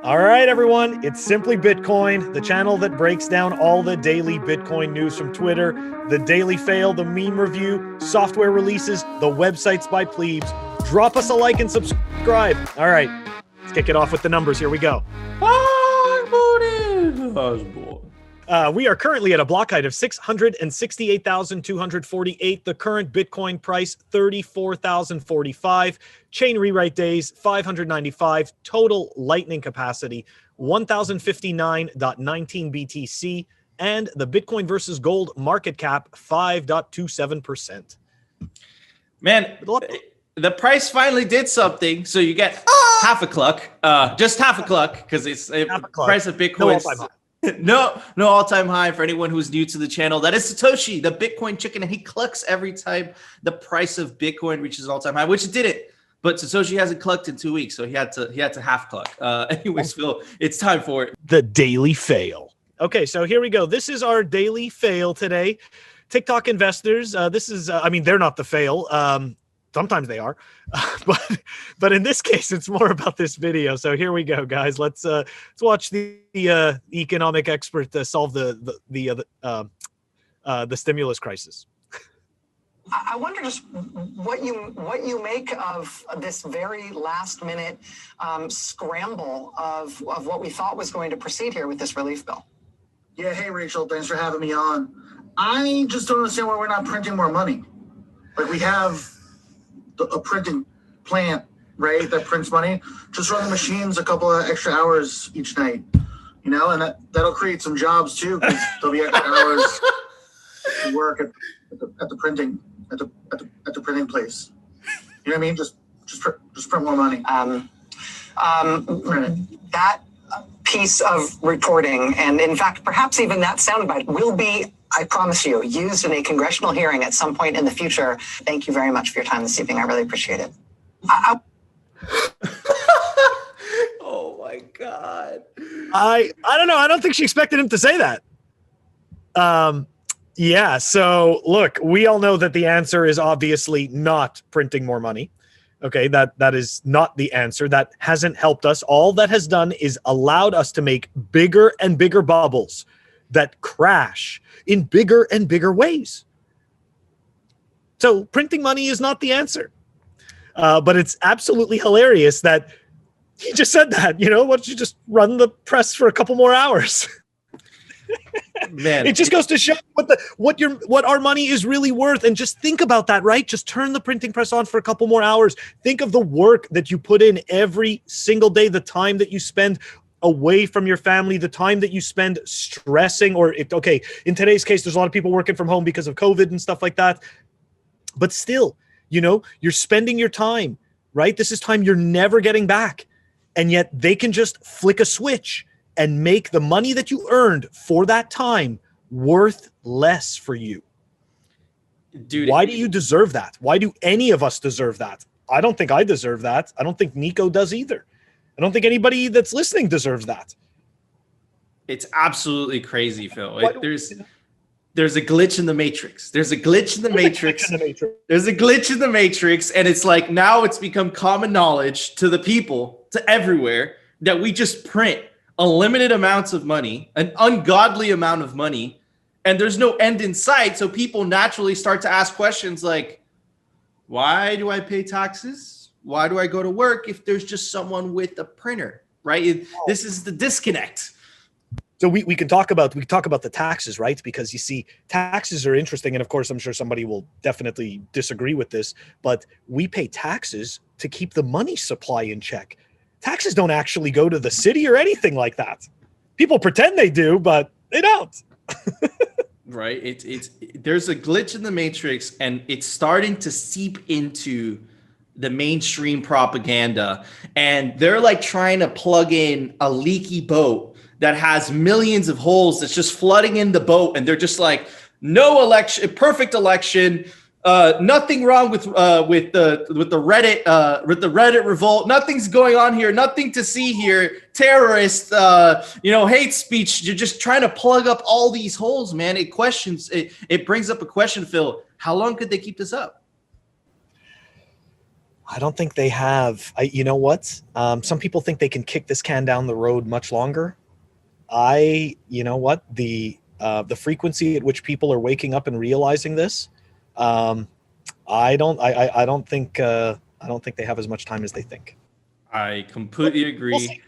All right, everyone, it's Simply Bitcoin, the channel that breaks down all the daily Bitcoin news from Twitter, the daily fail, the meme review, software releases, the websites by plebes. Drop us a like and subscribe. All right, let's kick it off with the numbers. Here we go. We are currently at a block height of 668,248. The current Bitcoin price, 34,045. Chain rewrite days, 595. Total lightning capacity, 1,059.19 BTC. And the Bitcoin versus gold market cap, 5.27%. Man, the price finally did something. So you get half a cluck, just half a cluck, because it's the price of Bitcoin. No all-time high for anyone who's new to the channel. That is Satoshi, the Bitcoin chicken, and he clucks every time the price of Bitcoin reaches an all-time high, which it didn't. But Satoshi hasn't clucked in 2 weeks, so he had to half cluck. Anyways, Phil, it's time for it. The daily fail. Okay, so here we go. This is our daily fail today. TikTok investors. This is, I mean, they're not the fail. Sometimes they are, but in this case, it's more about this video. So here we go, guys. Let's watch the economic expert solve the stimulus crisis. I wonder just what you make of this very last minute scramble of what we thought was going to proceed here with this relief bill. Yeah, hey Rachel, thanks for having me on. I just don't understand why we're not printing more money. Like we have a printing plant, right, that prints money. Just run the machines a couple of extra hours each night, you know, and that'll create some jobs too, because there'll be extra hours to work at the printing place. You know what I mean? Just print more money. That piece of reporting, and in fact, perhaps even that soundbite, will be, I promise you, used in a congressional hearing at some point in the future. Thank you very much for your time this evening. I really appreciate it. Oh my God. I don't know. I don't think she expected him to say that. Yeah. So look, we all know that the answer is obviously not printing more money. Okay, that is not the answer. That hasn't helped us. All that has done is allowed us to make bigger and bigger bubbles that crash in bigger and bigger ways. So printing money is not the answer. But it's absolutely hilarious that he just said that. You know, why don't you just run the press for a couple more hours? Man, it just goes to show what our money is really worth. And just think about that, right? Just turn the printing press on for a couple more hours. Think of the work that you put in every single day, the time that you spend away from your family, the time that you spend stressing, okay, in today's case, there's a lot of people working from home because of COVID and stuff like that. But still, you know, you're spending your time, right? This is time you're never getting back. And yet they can just flick a switch and make the money that you earned for that time worth less for you. Dude, why do you deserve that? Why do any of us deserve that? I don't think I deserve that. I don't think Nico does either. I don't think anybody that's listening deserves that. It's absolutely crazy, Phil. There's a glitch in the matrix. There's a glitch in the matrix. There's a glitch in the matrix. And it's like now it's become common knowledge to the people, to everywhere, that we just print unlimited amounts of money, an ungodly amount of money, and there's no end in sight. So people naturally start to ask questions like, why do I pay taxes? Why do I go to work if there's just someone with a printer, right? This is the disconnect. So we can talk about the taxes, right? Because you see, taxes are interesting. And of course, I'm sure somebody will definitely disagree with this, but we pay taxes to keep the money supply in check. Taxes don't actually go to the city or anything like that. People pretend they do, but they don't. Right. There's a glitch in the matrix, and it's starting to seep into the mainstream propaganda. And they're like trying to plug in a leaky boat that has millions of holes that's just flooding in the boat. And they're just like, no election, perfect election. Nothing wrong with the Reddit revolt. Nothing's going on here. Nothing to see here. Terrorists, hate speech. You're just trying to plug up all these holes, man. It brings up a question, Phil. How long could they keep this up? I don't think they have. You know what? Some people think they can kick this can down the road much longer. You know what? The frequency at which people are waking up and realizing this, I don't think they have as much time as they think. I completely agree.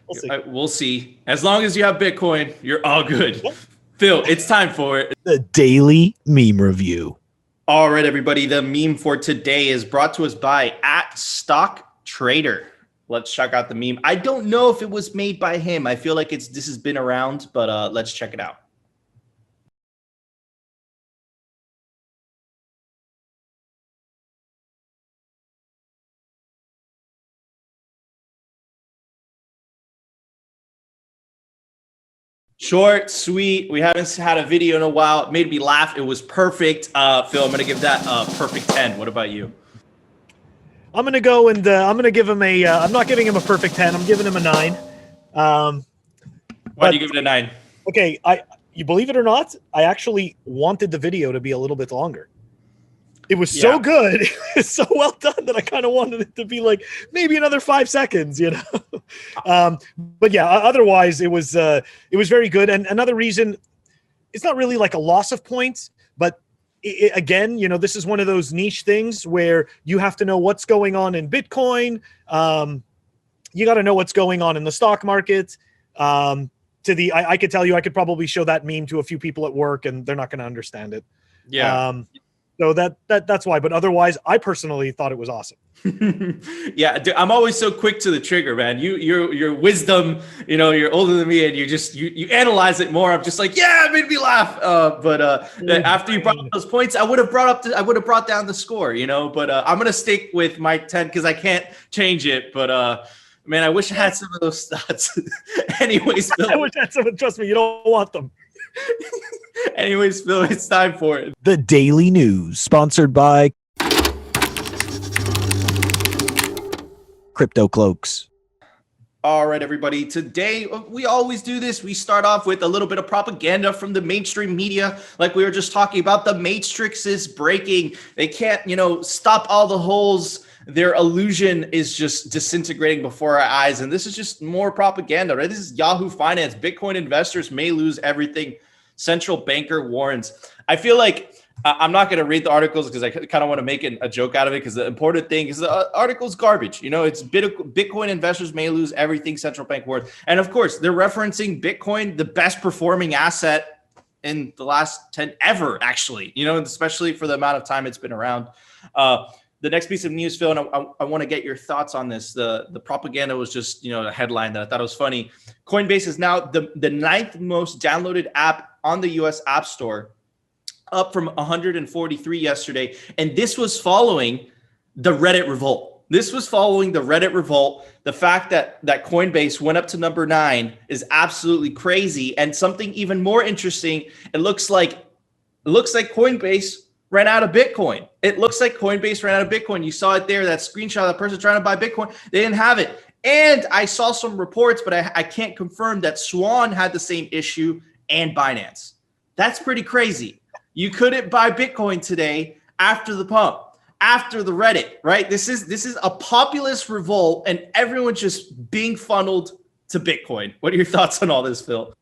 We'll see. We'll see. As long as you have Bitcoin, you're all good. Yep. Phil, it's time for it. The daily meme review. All right, everybody. The meme for today is brought to us by @StockTrader. Let's check out the meme. I don't know if it was made by him. I feel like this has been around, but let's check it out. Short, sweet. We haven't had a video in a while. It made me laugh. It was perfect. Phil, I'm going to give that a perfect 10. What about you? I'm going to go and I'm going to give him a, I'm not giving him a perfect 10. I'm giving him a 9. Why do you give it a 9? Okay. You believe it or not, I actually wanted the video to be a little bit longer. It was so good. It's so well done that I kind of wanted it to be like maybe another 5 seconds, you know? But yeah, otherwise it was very good. And another reason, it's not really like a loss of points, but again, you know, this is one of those niche things where you have to know what's going on in Bitcoin. You got to know what's going on in the stock market. I could tell you, I could probably show that meme to a few people at work and they're not going to understand it. Yeah. So that's why. But otherwise, I personally thought it was awesome. Yeah, dude, I'm always so quick to the trigger, man. Your wisdom, you know, you're older than me, and you analyze it more. I'm just like, yeah, it made me laugh. But after you brought up those points, I would have brought down the score, you know. But I'm gonna stick with my 10 because I can't change it. But man, I wish I had some of those thoughts. Anyways, Phil, I wish I had some. Trust me, you don't want them. Anyways, Phil, it's time for it. The Daily News, sponsored by Crypto Cloaks. All right, everybody. Today, we always do this. We start off with a little bit of propaganda from the mainstream media. Like we were just talking about, the matrix is breaking. They can't, you know, stop all the holes. Their illusion is just disintegrating before our eyes. And this is just more propaganda, right? This is Yahoo Finance. Bitcoin investors may lose everything. Central banker warns. I feel like I'm not going to read the articles because I kind of want to make a joke out of it, because the important thing is the article's garbage. You know, it's Bitcoin investors may lose everything, central bank warns. And of course, they're referencing Bitcoin, the best performing asset in the last 10 ever, actually, you know, especially for the amount of time it's been around. The next piece of news, Phil, and I want to get your thoughts on this. The propaganda was just, you know, a headline that I thought was funny. Coinbase is now the 9th most downloaded app on the US App Store, up from 143 yesterday. And this was following the Reddit revolt. The fact that Coinbase went up to number 9 is absolutely crazy. And something even more interesting, it looks like Coinbase ran out of Bitcoin. You saw it there, that screenshot of the person trying to buy Bitcoin. They didn't have it. And I saw some reports, but I can't confirm that Swan had the same issue and Binance. That's pretty crazy. You couldn't buy Bitcoin today after the pump, after the Reddit, right? This is a populist revolt and everyone's just being funneled to Bitcoin. What are your thoughts on all this, Phil?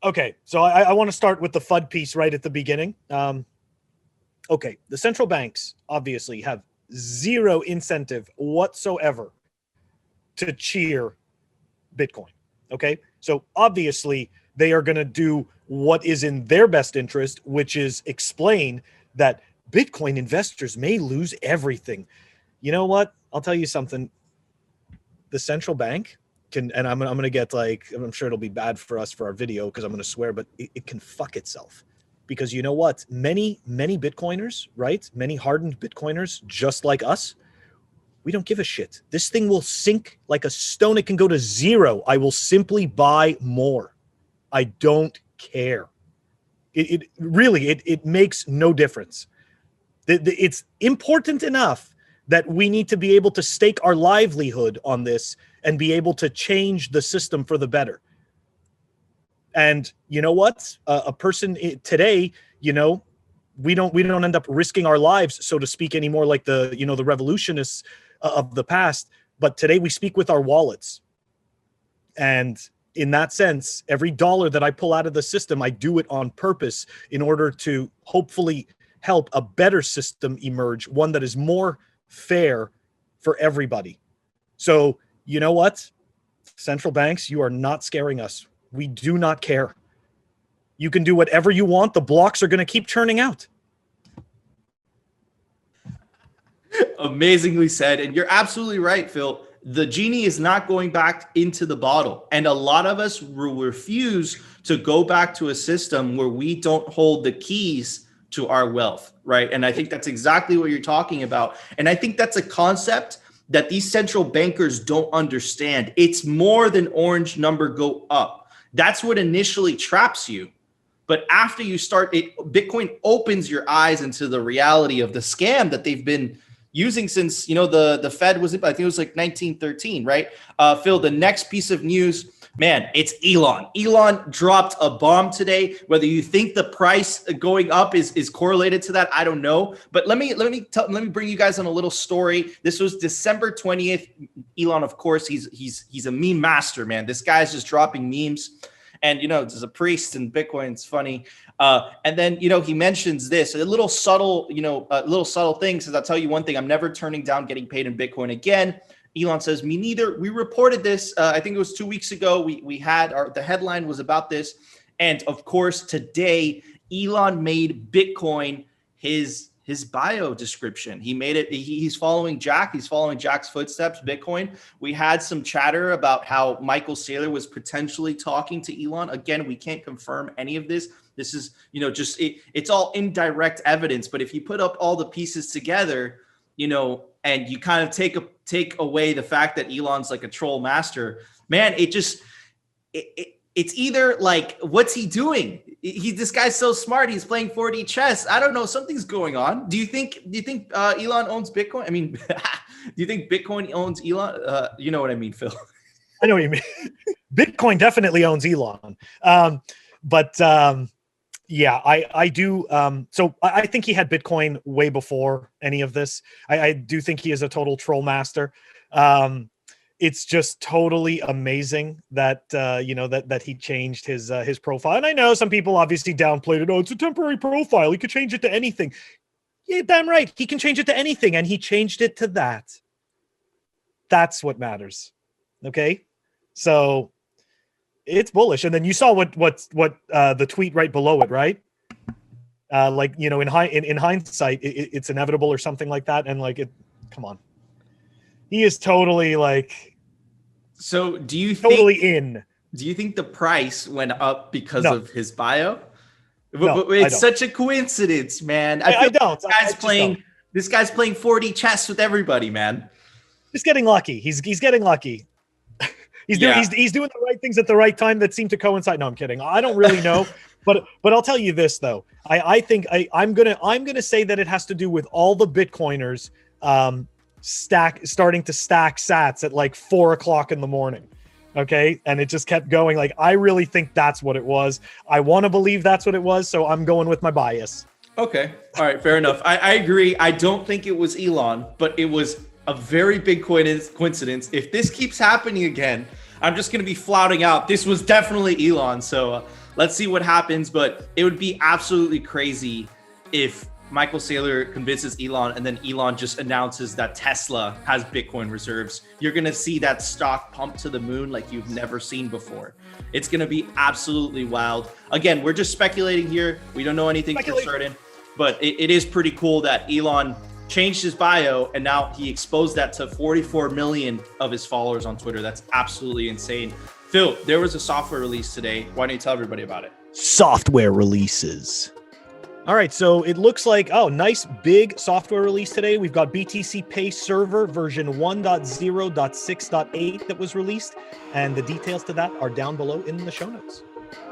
Okay, so I want to start with the FUD piece right at the beginning. Okay, the central banks obviously have zero incentive whatsoever to cheer Bitcoin. Okay, so obviously they are going to do what is in their best interest, which is explain that Bitcoin investors may lose everything. You know what? I'll tell you something. The central bank can, and I'm going to get like, I'm sure it'll be bad for us for our video because I'm going to swear, but it can fuck itself. Because you know what? Many Bitcoiners, right? Many hardened Bitcoiners, just like us, we don't give a shit. This thing will sink like a stone. It can go to zero. I will simply buy more. I don't care. It really makes no difference. It's important enough that we need to be able to stake our livelihood on this and be able to change the system for the better. And you know what? A person today, you know, we don't end up risking our lives, so to speak, anymore, like the the revolutionists of the past. But today we speak with our wallets, and in that sense, every dollar that I pull out of the system, I do it on purpose in order to hopefully help a better system emerge, one that is more fair for everybody. So you know what? Central banks, you are not scaring us. We do not care. You can do whatever you want. The blocks are going to keep churning out. Amazingly said. And you're absolutely right, Phil. The genie is not going back into the bottle. And a lot of us will refuse to go back to a system where we don't hold the keys to our wealth, right? And I think that's exactly what you're talking about. And I think that's a concept that these central bankers don't understand. It's more than orange number go up. That's what initially traps you. But after you start it, Bitcoin opens your eyes into the reality of the scam that they've been using since, the Fed was, I think it was like 1913, right? Phil, the next piece of news, man, it's Elon. Elon dropped a bomb today. Whether you think the price going up is correlated to that, I don't know. But let me bring you guys on a little story. This was December 20th. Elon, of course, he's a meme master, man. This guy's just dropping memes. And, there's a priest in Bitcoin. It's funny. And then, he mentions this, a little subtle thing. Says, I'll tell you one thing, I'm never turning down getting paid in Bitcoin again. Elon says, me neither. We reported this. I think it was 2 weeks ago. We had the headline was about this. And of course, today, Elon made Bitcoin his bio description. He made it. He's following Jack. He's following Jack's footsteps, Bitcoin. We had some chatter about how Michael Saylor was potentially talking to Elon. Again, we can't confirm any of this. This is, it's all indirect evidence. But if you put up all the pieces together, and you kind of take away the fact that Elon's like a troll master, man, it's either like, what's he doing? This guy's so smart. He's playing 4D chess. I don't know. Something's going on. Do you think Elon owns Bitcoin? I mean, do you think Bitcoin owns Elon? You know what I mean, Phil? I know what you mean. Bitcoin definitely owns Elon. Yeah, I do. So I think he had Bitcoin way before any of this. I do think he is a total troll master. It's just totally amazing that that he changed his profile. And I know some people obviously downplayed it. Oh, it's a temporary profile. He could change it to anything. Yeah, damn right. He can change it to anything, and he changed it to that. That's what matters. Okay, so it's bullish. And then you saw what the tweet right below it, right? In hindsight, it's inevitable or something like that. And come on, he is totally like. So do you think the price went up because of his bio? No, it's such a coincidence, man. I don't. This guy's playing 4D chess with everybody, man. Just getting lucky. He's getting lucky. He's doing the right things at the right time that seem to coincide. No, I'm kidding. I don't really know, but I'll tell you this though. I think I'm gonna say that it has to do with all the Bitcoiners starting to stack sats at like 4 o'clock in the morning. Okay. And it just kept going. I really think that's what it was. I want to believe that's what it was. So I'm going with my bias. Okay. All right. Fair enough. I agree. I don't think it was Elon, but it was a very big coincidence. If this keeps happening again, I'm just going to be flouting out. This was definitely Elon. So let's see what happens. But it would be absolutely crazy if Michael Saylor convinces Elon and then Elon just announces that Tesla has Bitcoin reserves. You're going to see that stock pump to the moon like you've never seen before. It's going to be absolutely wild. Again, we're just speculating here. We don't know anything for certain, but it is pretty cool that Elon changed his bio and now he exposed that to 44 million of his followers on Twitter. That's absolutely insane. Phil, there was a software release today. Why don't you tell everybody about it? Software releases. All right, so it looks like, nice big software release today. We've got BTCPay Server version 1.0.6.8 that was released, and the details to that are down below in the show notes.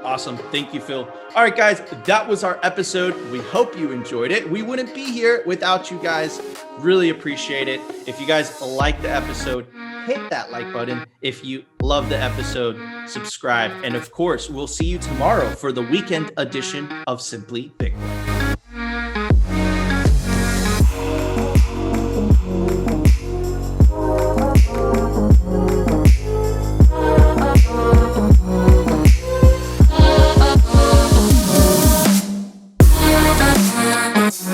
Awesome. Thank you, Phil. All right, guys, that was our episode. We hope you enjoyed it. We wouldn't be here without you guys. Really appreciate it. If you guys like the episode, hit that like button. If you love the episode, subscribe. And of course, we'll see you tomorrow for the weekend edition of Simply Bitcoin.